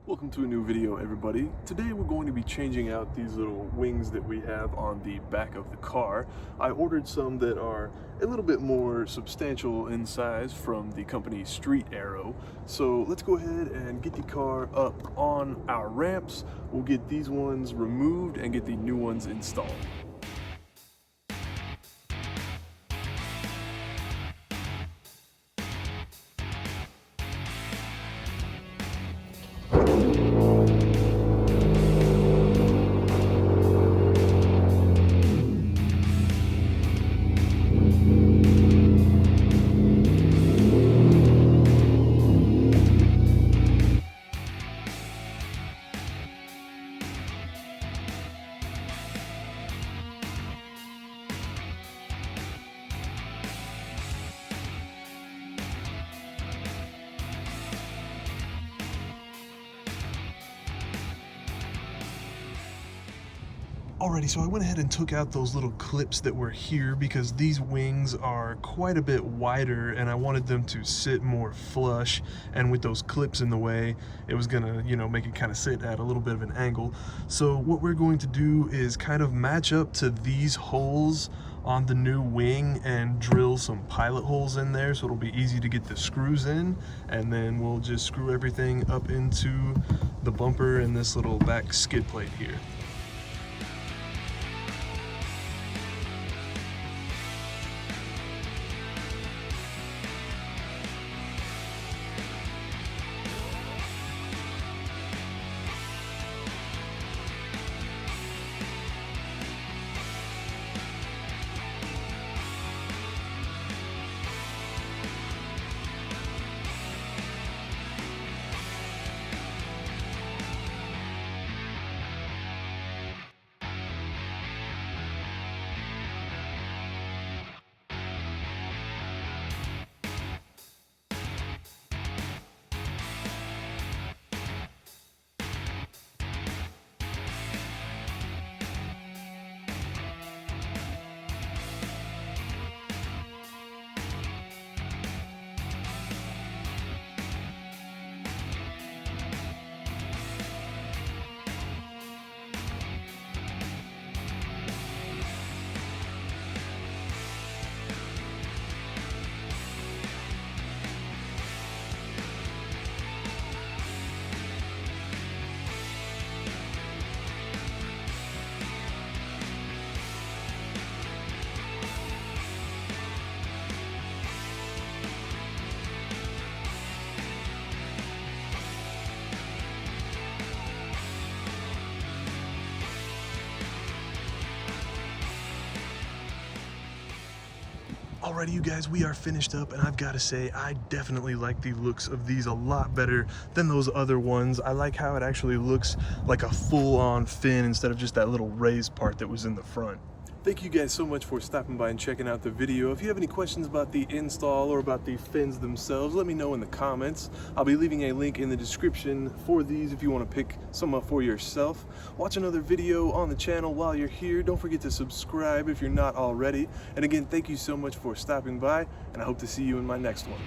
Welcome to a new video, everybody. Today we're going to be changing out these little wings that we have on the back of the car. I ordered some that are a little bit more substantial in size from the company AERO. So let's go ahead and get the car up on our ramps. We'll get these ones removed and get the new ones installed. Alrighty, so I went ahead and took out those little clips that were here because these wings are quite a bit wider and I wanted them to sit more flush, and with those clips in the way, it was gonna, make it kind of sit at a little bit of an angle. So what we're going to do is kind of match up to these holes on the new wing and drill some pilot holes in there so it'll be easy to get the screws in, and then we'll just screw everything up into the bumper and this little back skid plate here. Alrighty, you guys, we are finished up, and I've got to say, I definitely like the looks of these a lot better than those other ones. I like how it actually looks like a full-on fin instead of just that little raised part that was in the front. Thank you guys so much for stopping by and checking out the video. If you have any questions about the install or about the fins themselves, let me know in the comments. I'll be leaving a link in the description for these if you want to pick some up for yourself. Watch another video on the channel while you're here. Don't forget to subscribe if you're not already. And again, thank you so much for stopping by, and I hope to see you in my next one.